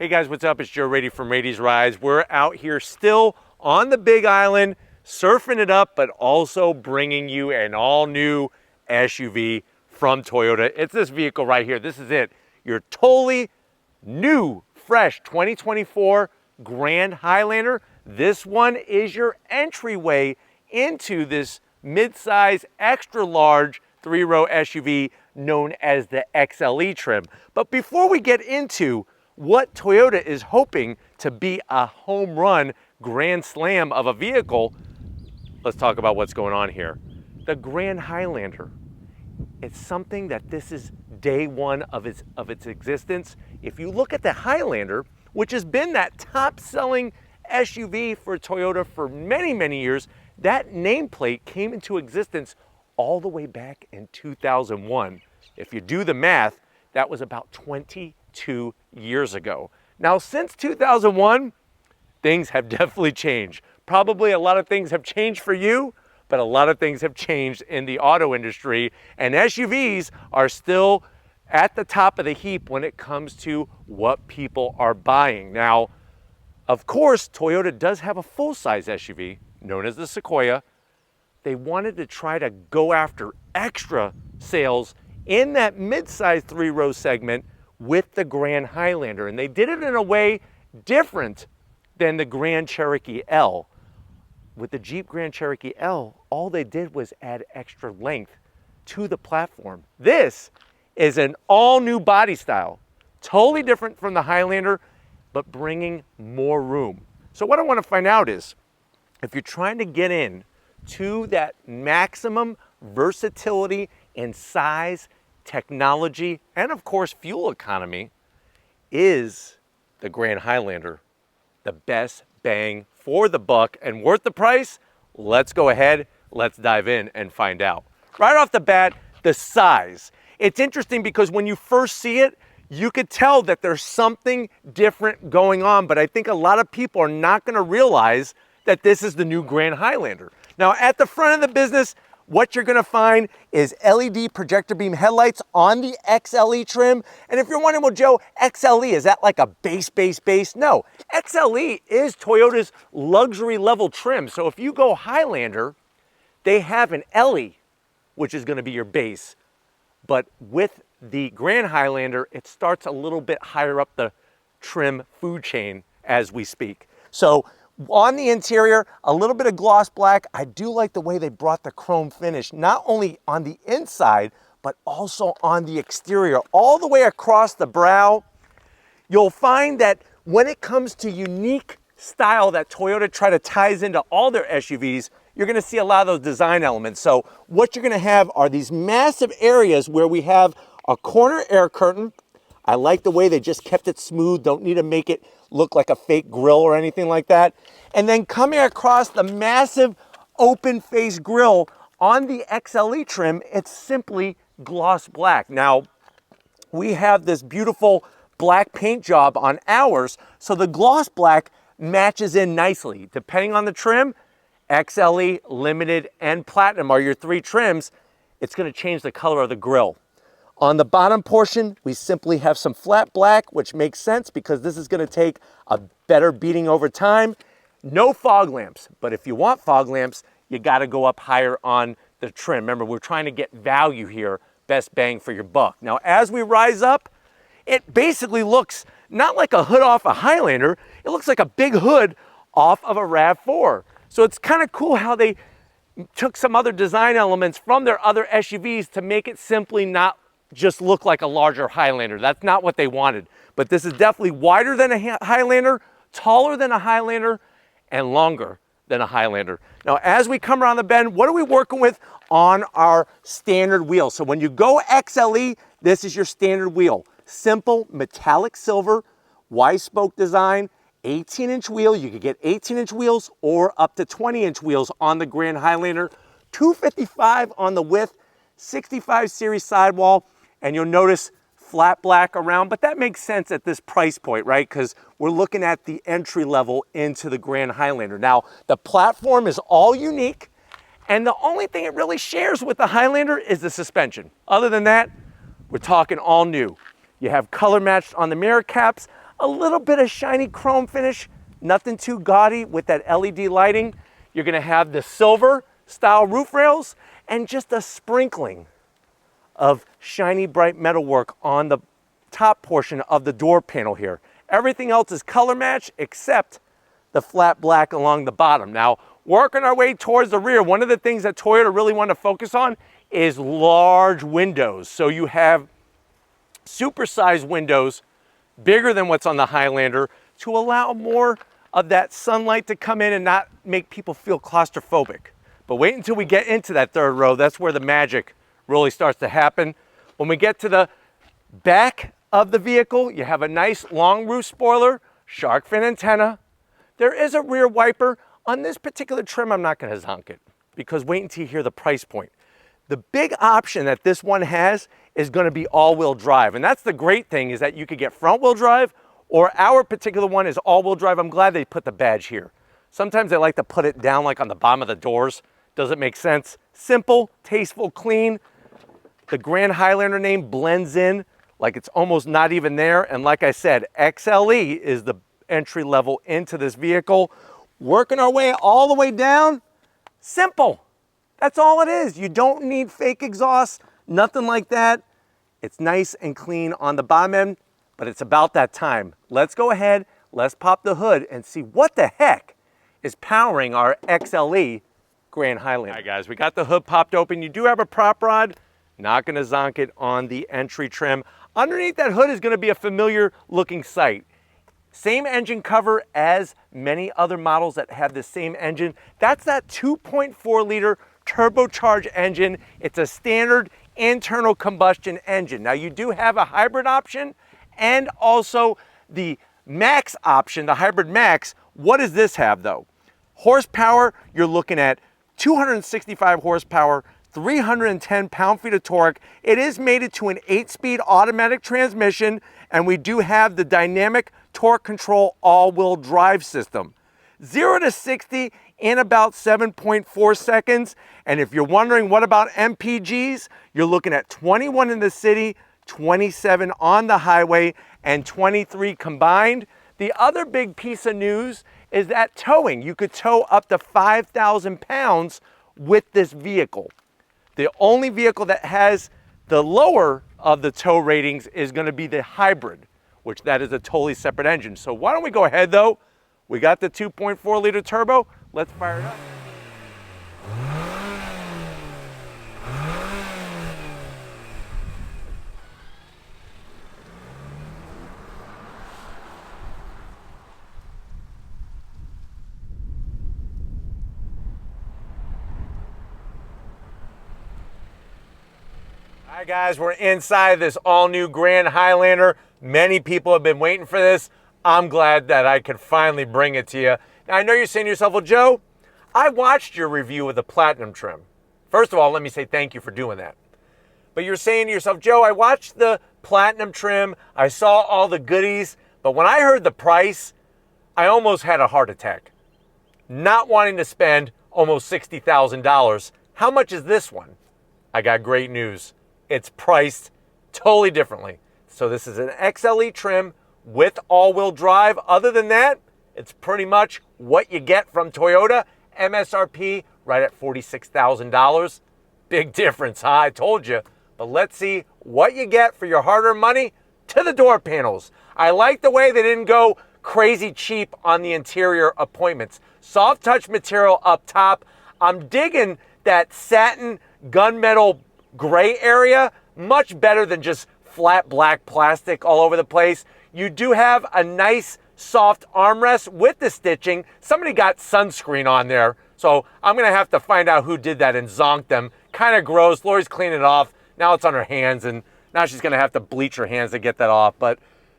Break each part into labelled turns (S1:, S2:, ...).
S1: Hey guys, what's up? It's Joe Raiti from Raiti's Rides. We're out here still on the Big Island, surfing it up, but also bringing you an all-new SUV from Toyota. It's this vehicle right here. This is it. Your totally new, fresh 2024 Grand Highlander. This one is your entryway into this mid-size, extra-large three-row SUV known as the XLE trim. But before we get into what Toyota is hoping to be a home run grand slam of a vehicle, let's talk about what's going on here. The Grand Highlander, it's something that this is day one of its existence. If you look at the Highlander, which has been that top selling SUV for Toyota for many, many years, that nameplate came into existence all the way back in 2001. If you do the math, that was about 22 years ago. Now, since 2001, things have definitely changed. Probably a lot of things have changed for you, but a lot of things have changed in the auto industry, and SUVs are still at the top of the heap when it comes to what people are buying. Now, of course, Toyota does have a full-size SUV known as the Sequoia. They wanted to try to go after extra sales in that mid-size three-row segment with the Grand Highlander, and they did it in a way different than the Grand Cherokee L. With the Jeep Grand Cherokee L, all they did was add extra length to the platform. This is an all-new body style, totally different from the Highlander, but bringing more room. So what I want to find out is, if you're trying to get in to that maximum versatility in size, technology, and of course fuel economy, is the Grand Highlander the best bang for the buck and worth the price? Let's go ahead, let's dive in and find out. Right off the bat, the size. It's interesting because when you first see it, you could tell that there's something different going on, but I think a lot of people are not going to realize that this is the new Grand Highlander. Now, at the front of the business, what you're gonna find is LED projector beam headlights on the XLE trim. And if you're wondering, well, Joe, XLE, is that like a base? No, XLE is Toyota's luxury level trim. So if you go Highlander, they have an LE, which is gonna be your base. But with the Grand Highlander, it starts a little bit higher up the trim food chain as we speak. So on the interior, a little bit of gloss black. I do like the way they brought the chrome finish, not only on the inside, but also on the exterior, all the way across the brow. You'll find that when it comes to unique style that Toyota try to ties into all their SUVs, you're gonna see a lot of those design elements. So what you're gonna have are these massive areas where we have a corner air curtain. I like the way they just kept it smooth, don't need to make it look like a fake grill or anything like that. And then coming across the massive open face grille on the XLE trim, it's simply gloss black. Now, we have this beautiful black paint job on ours, so the gloss black matches in nicely. Depending on the trim, XLE, Limited, and Platinum are your three trims. It's gonna change the color of the grille. On the bottom portion, we simply have some flat black, which makes sense because this is gonna take a better beating over time. No fog lamps, but if you want fog lamps, you gotta go up higher on the trim. Remember, we're trying to get value here, best bang for your buck. Now, as we rise up, it basically looks not like a hood off a Highlander, it looks like a big hood off of a RAV4. So it's kind of cool how they took some other design elements from their other SUVs to make it simply not just look like a larger Highlander. That's not what they wanted. But this is definitely wider than a Highlander, taller than a Highlander, and longer than a Highlander. Now, as we come around the bend, what are we working with on our standard wheel? So when you go XLE, this is your standard wheel. Simple metallic silver, Y-spoke design, 18-inch wheel. You could get 18-inch wheels or up to 20-inch wheels on the Grand Highlander. 255 on the width, 65 series sidewall, and you'll notice flat black around, but that makes sense at this price point, right? Because we're looking at the entry level into the Grand Highlander. Now, the platform is all unique, and the only thing it really shares with the Highlander is the suspension. Other than that, we're talking all new. You have color matched on the mirror caps, a little bit of shiny chrome finish, nothing too gaudy with that LED lighting. You're gonna have the silver style roof rails and just a sprinkling of shiny bright metalwork on the top portion of the door panel here. Everything else is color matched except the flat black along the bottom. Now, working our way towards the rear, one of the things that Toyota really wanted to focus on is large windows. So you have supersized windows, bigger than what's on the Highlander, to allow more of that sunlight to come in and not make people feel claustrophobic. But wait until we get into that third row. That's where the magic really starts to happen. When we get to the back of the vehicle, you have a nice long roof spoiler, shark fin antenna. There is a rear wiper. On this particular trim, I'm not going to zonk it because wait until you hear the price point. The big option that this one has is going to be all-wheel drive. And that's the great thing, is that you could get front-wheel drive, or our particular one is all-wheel drive. I'm glad they put the badge here. Sometimes they like to put it down like on the bottom of the doors. Doesn't make sense. Simple, tasteful, clean. The Grand Highlander name blends in like it's almost not even there. And like I said, XLE is the entry level into this vehicle. Working our way all the way down, simple. That's all it is. You don't need fake exhaust, nothing like that. It's nice and clean on the bottom end, but it's about that time. Let's go ahead, let's pop the hood and see what the heck is powering our XLE Grand Highlander. All right, guys, we got the hood popped open. You do have a prop rod. Not gonna zonk it on the entry trim. Underneath that hood is gonna be a familiar looking sight. Same engine cover as many other models that have the same engine. That's that 2.4 liter turbocharged engine. It's a standard internal combustion engine. Now you do have a hybrid option and also the max option, the hybrid max. What does this have though? Horsepower, you're looking at 265 horsepower, 310 pound-feet of torque. It is mated to an 8-speed automatic transmission, and we do have the dynamic torque control all-wheel drive system. 0 to 60 in about 7.4 seconds. And if you're wondering what about MPGs, you're looking at 21 in the city, 27 on the highway, and 23 combined. The other big piece of news is that towing. You could tow up to 5,000 pounds with this vehicle. The only vehicle that has the lower of the tow ratings is going to be the hybrid, which that is a totally separate engine. So why don't we go ahead though? We got the 2.4 liter turbo. Let's fire it up. All right, guys, we're inside this all-new Grand Highlander. Many people have been waiting for this. I'm glad that I could finally bring it to you. Now, I know you're saying to yourself, well, Joe, I watched your review of the Platinum trim. First of all, let me say thank you for doing that. But you're saying to yourself, Joe, I watched the Platinum trim. I saw all the goodies. But when I heard the price, I almost had a heart attack. Not wanting to spend almost $60,000. How much is this one? I got great news. It's priced totally differently. So this is an XLE trim with all-wheel drive. Other than that, it's pretty much what you get from Toyota. MSRP right at $46,000. Big difference, huh? I told you. But let's see what you get for your hard-earned money to the door panels. I like the way they didn't go crazy cheap on the interior appointments. Soft touch material up top. I'm digging that satin gunmetal gray area. Much better than just flat black plastic all over the place. You do have a nice soft armrest with the stitching. Somebody got sunscreen on there, so I'm gonna have to find out who did that and zonk them. Kind of gross. Lori's cleaning it off. Now it's on her hands, and now she's gonna have to bleach her hands to get that off. But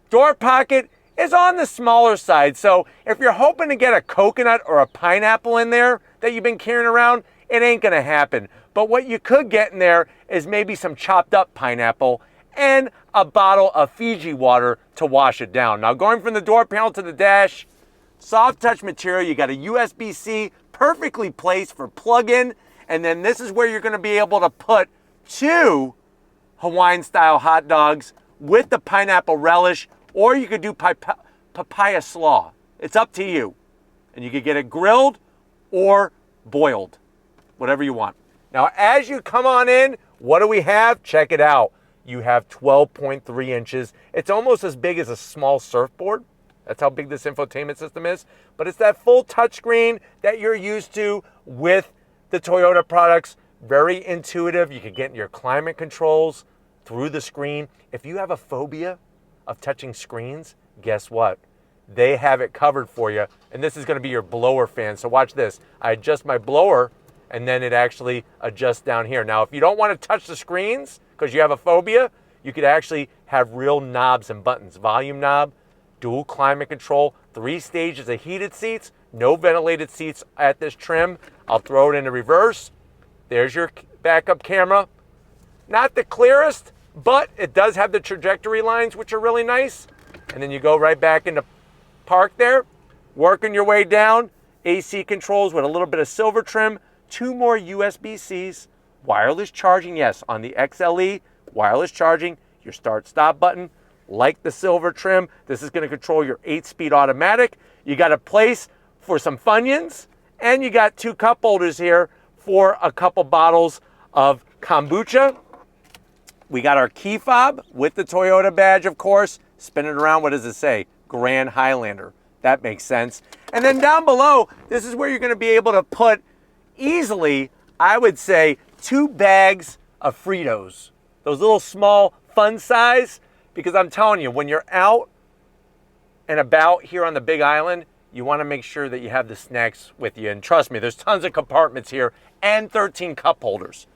S1: door pocket is on the smaller side, so if you're hoping to get a coconut or a pineapple in there that you've been carrying around, it ain't gonna happen. But what you could get in there is maybe some chopped up pineapple and a bottle of Fiji water to wash it down. Now, going from the door panel to the dash, soft touch material. You got a USB-C perfectly placed for plug-in, and then this is where you're gonna be able to put 2 Hawaiian style hot dogs with the pineapple relish, or you could do papaya slaw. It's up to you. And you could get it grilled or boiled, whatever you want. Now, as you come on in, what do we have? Check it out. You have 12.3 inches. It's almost as big as a small surfboard. That's how big this infotainment system is. But it's that full touchscreen that you're used to with the Toyota products. Very intuitive. You can get your climate controls through the screen. If you have a phobia of touching screens, guess what? They have it covered for you. And this is going to be your blower fan. So watch this. I adjust my blower, and then it actually adjusts down here. Now, if you don't want to touch the screens because you have a phobia, you could actually have real knobs and buttons. Volume knob, dual climate control, 3 stages of heated seats, no ventilated seats at this trim. I'll throw it into reverse. There's your backup camera. Not the clearest, but it does have the trajectory lines, which are really nice. And then you go right back into park there, working your way down. AC controls with a little bit of silver trim, 2 more USB-Cs, wireless charging, yes, on the XLE, wireless charging, your start-stop button, like the silver trim. This is going to control your 8-speed automatic. You got a place for some Funyuns, and you got 2 cup holders here for a couple bottles of kombucha. We got our key fob with the Toyota badge, of course. Spin it around, what does it say? Grand Highlander. That makes sense. And then down below, this is where you're going to be able to put easily, I would say, 2 bags of Fritos. Those little small fun size, because I'm telling you, when you're out and about here on the Big Island, you want to make sure that you have the snacks with you. And trust me, there's tons of compartments here and 13 cup holders.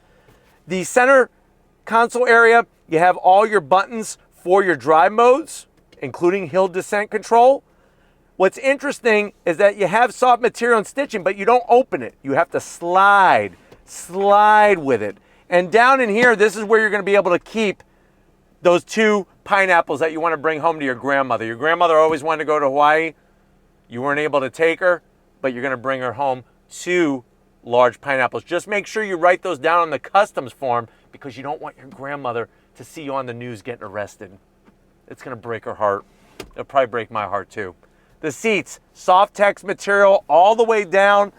S1: The center console area, you have all your buttons for your drive modes, including hill descent control. What's interesting is that you have soft material and stitching, but you don't open it. You have to slide with it. And down in here, this is where you're going to be able to keep those 2 pineapples that you want to bring home to your grandmother. Your grandmother always wanted to go to Hawaii. You weren't able to take her, but you're going to bring her home 2 large pineapples. Just make sure you write those down on the customs form, because you don't want your grandmother to see you on the news getting arrested. It's going to break her heart. It'll probably break my heart too. The seats, soft-tex material all the way down.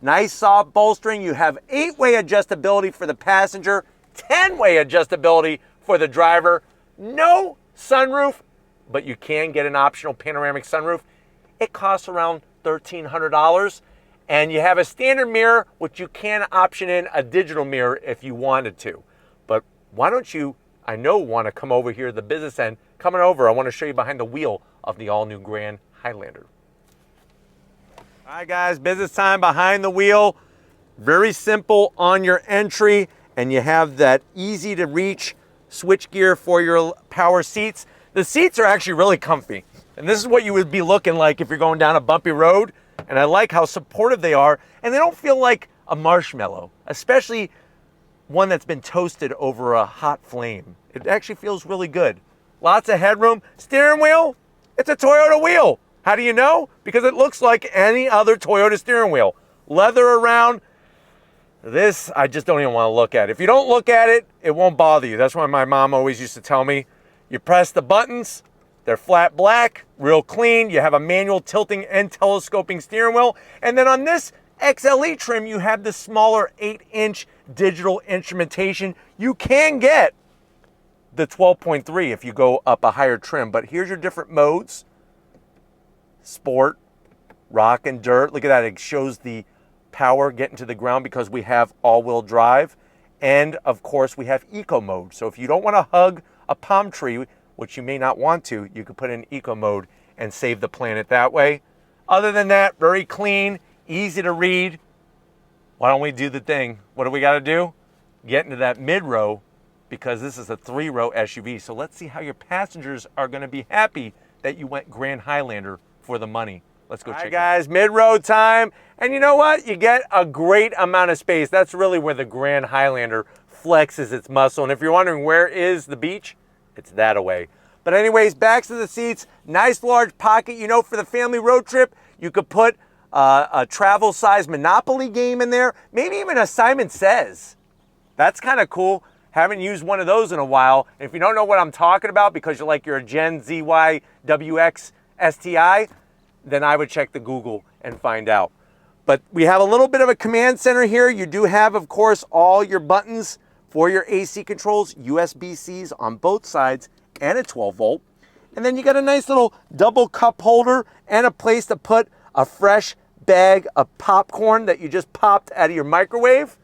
S1: Nice soft bolstering. You have 8-way adjustability for the passenger, 10-way adjustability for the driver. No sunroof, but you can get an optional panoramic sunroof. It costs around $1,300. And you have a standard mirror, which you can option in a digital mirror if you wanted to. But why don't you, I know, want to come over here to the business end. Coming over, I want to show you behind the wheel of the all-new Grand Highlander. All right, guys, business time behind the wheel. Very simple on your entry, and you have that easy-to-reach switch gear for your power seats. The seats are actually really comfy, and this is what you would be looking like if you're going down a bumpy road. And I like how supportive they are, and they don't feel like a marshmallow, especially one that's been toasted over a hot flame. It actually feels really good. Lots of headroom. Steering wheel, it's a Toyota wheel. How do you know? Because it looks like any other Toyota steering wheel. Leather around. This, I just don't even want to look at. If you don't look at it, it won't bother you. That's why my mom always used to tell me, you press the buttons, they're flat black, real clean. You have a manual tilting and telescoping steering wheel. And then on this XLE trim, you have the smaller 8-inch digital instrumentation. You can get the 12.3 if you go up a higher trim. But here's your different modes. Sport, rock and dirt. Look at that. It shows the power getting to the ground because we have all-wheel drive. And, of course, we have eco mode. So if you don't want to hug a palm tree, which you may not want to, you could put in eco mode and save the planet that way. Other than that, very clean, easy to read. Why don't we do the thing? What do we got to do? Get into that mid-row, because this is a 3-row SUV. So let's see how your passengers are going to be happy that you went Grand Highlander for the money. Let's go check it out. All right, guys, mid-row time. And you know what? You get a great amount of space. That's really where the Grand Highlander flexes its muscle. And if you're wondering where is the beach, it's that away. But anyways, backs of the seats, nice large pocket. You know, for the family road trip, you could put a travel size Monopoly game in there. Maybe even a Simon Says. That's kind of cool. Haven't used one of those in a while. And if you don't know what I'm talking about because you're a Gen ZY WX STI, then I would check the Google and find out. But we have a little bit of a command center here. You do have, of course, all your buttons for your AC controls, USB-Cs on both sides, and a 12 volt. And then you got a nice little double cup holder and a place to put a fresh bag of popcorn that you just popped out of your microwave.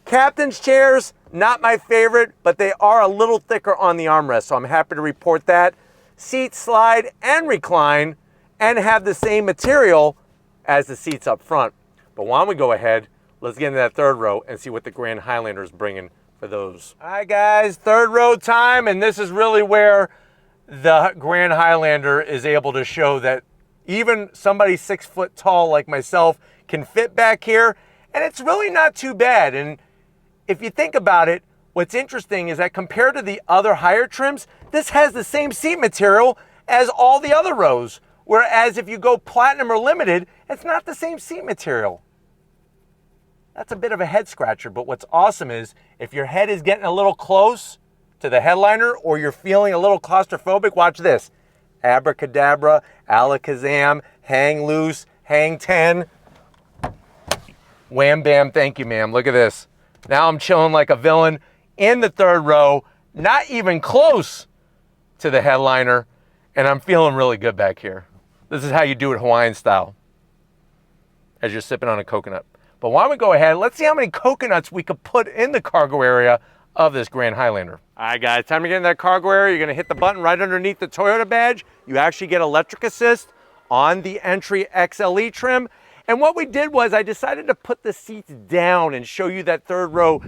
S1: Captain's chairs, not my favorite, but they are a little thicker on the armrest, so I'm happy to report that. Seats slide and recline and have the same material as the seats up front. But why don't we go ahead, let's get into that third row and see what the Grand Highlander is bringing for those. All right, guys, third row time, and this is really where the Grand Highlander is able to show that even somebody 6 foot tall like myself can fit back here, and it's really not too bad. And if you think about it, what's interesting is that compared to the other higher trims, this has the same seat material as all the other rows. Whereas if you go Platinum or Limited, it's not the same seat material. That's a bit of a head scratcher, but what's awesome is if your head is getting a little close to the headliner or you're feeling a little claustrophobic, watch this. Abracadabra, alakazam, hang loose, hang 10. Wham bam, thank you, ma'am. Look at this. Now I'm chilling like a villain in the third row, not even close to the headliner, and I'm feeling really good back here. This is how you do it Hawaiian style, as you're sipping on a coconut. But why don't we go ahead, let's see how many coconuts we could put in the cargo area of this Grand Highlander. All right, guys, time to get in that cargo area. You're gonna hit the button right underneath the Toyota badge. You actually get electric assist on the entry XLE trim. And what we did was I decided to put the seats down and show you that third row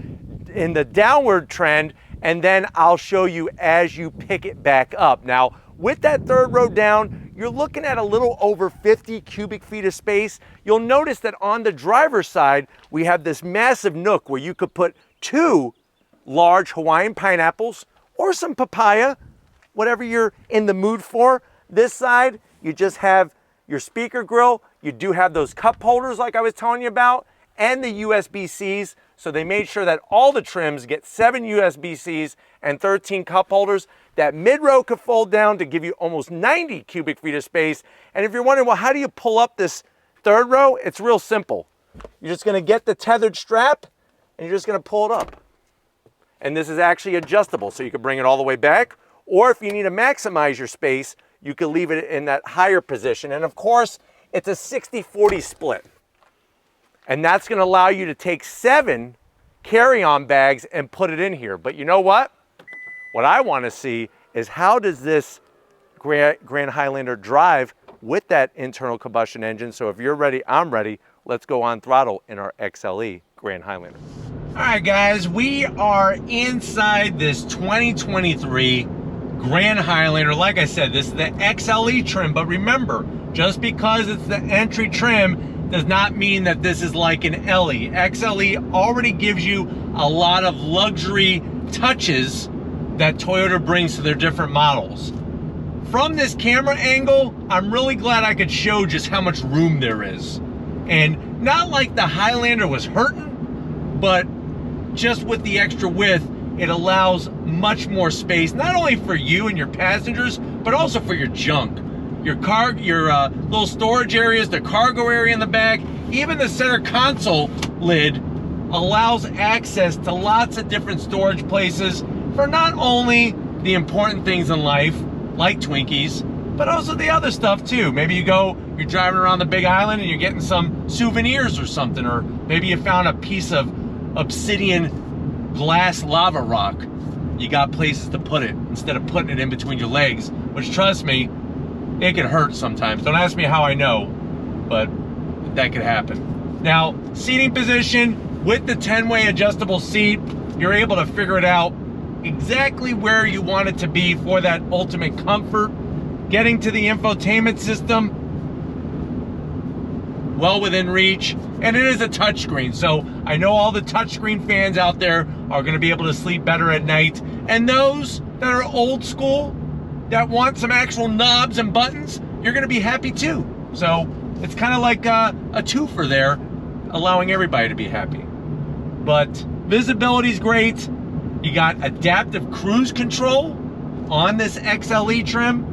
S1: in the downward trend, and then I'll show you as you pick it back up. Now, with that third row down, you're looking at a little over 50 cubic feet of space. You'll notice that on the driver's side, we have this massive nook where you could put 2 large Hawaiian pineapples or some papaya, whatever you're in the mood for. This side, you just have your speaker grill. You do have those cup holders like I was telling you about, and the USB-Cs. So they made sure that all the trims get 7 USB-Cs and 13 cup holders. That mid-row could fold down to give you almost 90 cubic feet of space. And if you're wondering, well, how do you pull up this third row? It's real simple. You're just gonna get the tethered strap and you're just gonna pull it up. And this is actually adjustable, so you can bring it all the way back, or if you need to maximize your space, you can leave it in that higher position. And of course, it's a 60-40 split. And that's gonna allow you to take 7 carry-on bags and put it in here. But you know what? What I wanna see is how does this Grand Highlander drive with that internal combustion engine. So if you're ready, I'm ready. Let's go on throttle in our XLE Grand Highlander. All right, guys, we are inside this 2023 Grand Highlander. Like I said, this is the XLE trim, but remember, just because it's the entry trim does not mean that this is like an LE. XLE already gives you a lot of luxury touches that Toyota brings to their different models. From this camera angle, I'm really glad I could show just how much room there is. And not like the Highlander was hurting, but just with the extra width, it allows much more space, not only for you and your passengers, but also for your junk. Your little storage areas, the cargo area in the back, even the center console lid allows access to lots of different storage places for not only the important things in life, like Twinkies, but also the other stuff too. Maybe you're driving around the Big Island and you're getting some souvenirs or something, or maybe you found a piece of obsidian glass lava rock. You got places to put it instead of putting it in between your legs, which, trust me, it can hurt sometimes. Don't ask me how I know, but that could happen. Now, seating position with the 10-way adjustable seat, you're able to figure it out exactly where you want it to be for that ultimate comfort. Getting to the infotainment system, well within reach, and it is a touchscreen. So I know all the touchscreen fans out there are going to be able to sleep better at night, and those that are old school, that want some actual knobs and buttons, you're going to be happy too. So it's kind of like a twofer there, allowing everybody to be happy. But visibility's great. You got adaptive cruise control on this XLE trim,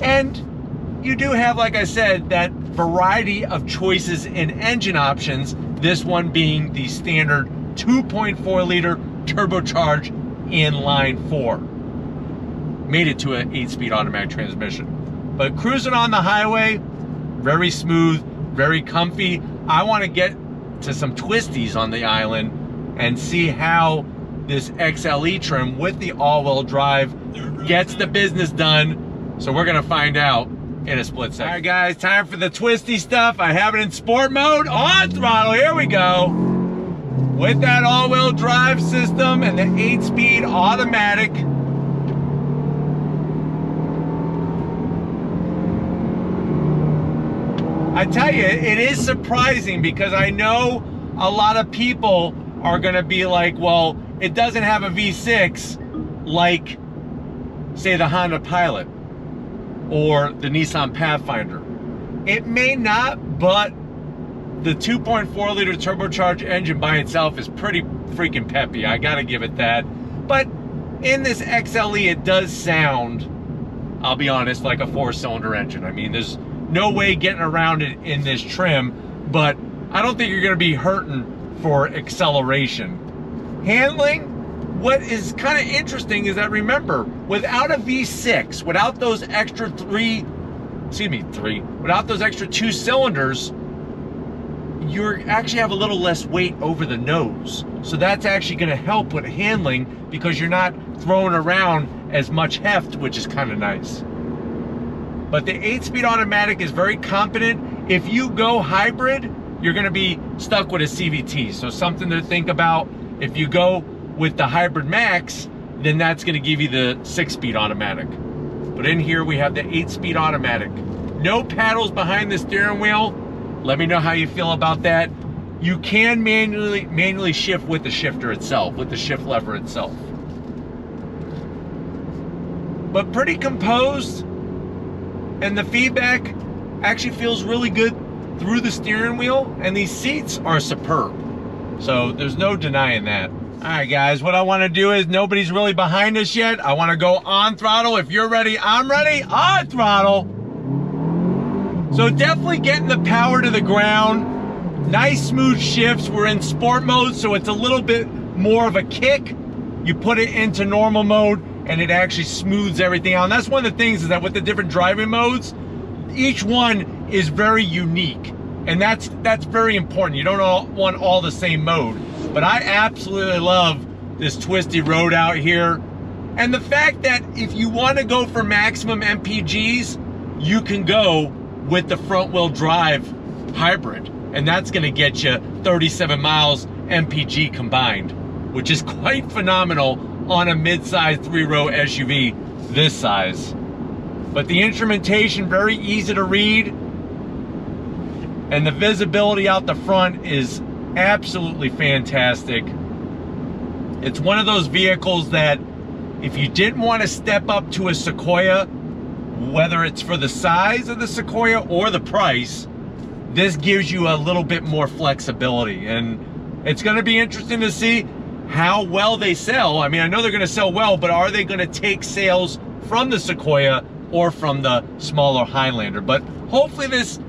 S1: and you do have, like I said, that variety of choices in engine options, this one being the standard 2.4 liter turbocharged inline 4. Made it to an 8-speed automatic transmission. But cruising on the highway, very smooth, very comfy. I want to get to some twisties on the island and see how this XLE trim with the all-wheel drive gets the business done. So we're gonna find out in a split second. All right, guys, time for the twisty stuff. I have it in sport mode, on throttle, here we go. With that all-wheel drive system and the 8-speed automatic. I tell you, it is surprising because I know a lot of people are gonna be like, well, it doesn't have a V6 like, say, the Honda Pilot or the Nissan Pathfinder. It may not, but the 2.4 liter turbocharged engine by itself is pretty freaking peppy. I gotta give it that. But in this XLE, it does sound, I'll be honest, like a 4-cylinder engine. I mean, there's no way getting around it in this trim, but I don't think you're gonna be hurting for acceleration. Handling, what is kind of interesting is that, remember, without a V6, without those extra without those extra 2 cylinders, you actually have a little less weight over the nose. So that's actually gonna help with handling because you're not throwing around as much heft, which is kind of nice. But the 8-speed automatic is very competent. If you go hybrid, you're gonna be stuck with a CVT. So something to think about. If you go with the Hybrid Max, then that's gonna give you the 6-speed automatic. But in here we have the 8-speed automatic. No paddles behind the steering wheel. Let me know how you feel about that. You can manually shift with the shifter itself, with the shift lever itself. But pretty composed, and the feedback actually feels really good through the steering wheel, and these seats are superb. So there's no denying that. All right, guys, what I want to do is, nobody's really behind us yet. I want to go on throttle. If you're ready, I'm ready. On throttle. So definitely getting the power to the ground. Nice smooth shifts. We're in sport mode, so it's a little bit more of a kick. You put it into normal mode and it actually smooths everything out. And that's one of the things, is that with the different driving modes, each one is very unique. And that's very important. You don't want all the same mode. But I absolutely love this twisty road out here. And the fact that if you want to go for maximum MPGs, you can go with the front wheel drive hybrid. And that's gonna get you 37 miles MPG combined, which is quite phenomenal on a mid-size 3-row SUV this size. But the instrumentation, very easy to read. And the visibility out the front is absolutely fantastic. It's one of those vehicles that if you didn't want to step up to a Sequoia, whether it's for the size of the Sequoia or the price, this gives you a little bit more flexibility. And it's going to be interesting to see how well they sell. I mean, I know they're going to sell well, but are they going to take sales from the Sequoia or from the smaller Highlander? But hopefully this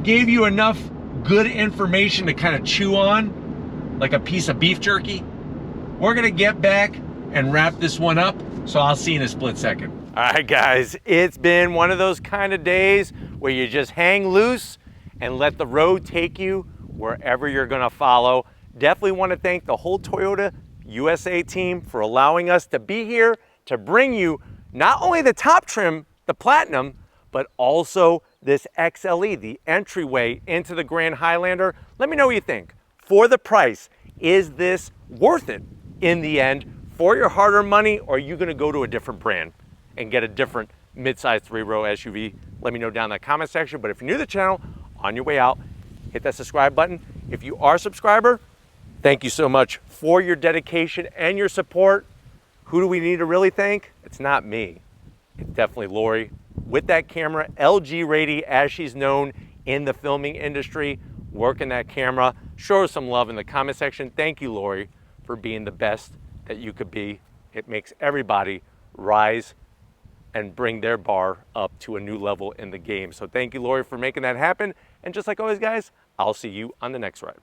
S1: gave you enough good information to kind of chew on, like a piece of beef jerky. We're gonna get back and wrap this one up, so I'll see you in a split second. All right, guys, it's been one of those kind of days where you just hang loose and let the road take you wherever you're gonna follow. Definitely want to thank the whole Toyota USA team for allowing us to be here to bring you not only the top trim, the Platinum, but also this XLE, the entryway into the Grand Highlander. Let me know what you think. For the price, is this worth it in the end for your hard-earned money, or are you gonna go to a different brand and get a different mid-size 3-row SUV? Let me know down in the comment section. But if you're new to the channel, on your way out, hit that subscribe button. If you are a subscriber, thank you so much for your dedication and your support. Who do we need to really thank? It's not me. It's definitely Lori with that camera, LG Raiti, as she's known in the filming industry, working that camera. Show her some love in the comment section. Thank you, Lori, for being the best that you could be. It makes everybody rise and bring their bar up to a new level in the game. So thank you, Lori, for making that happen. And just like always, guys, I'll see you on the next ride.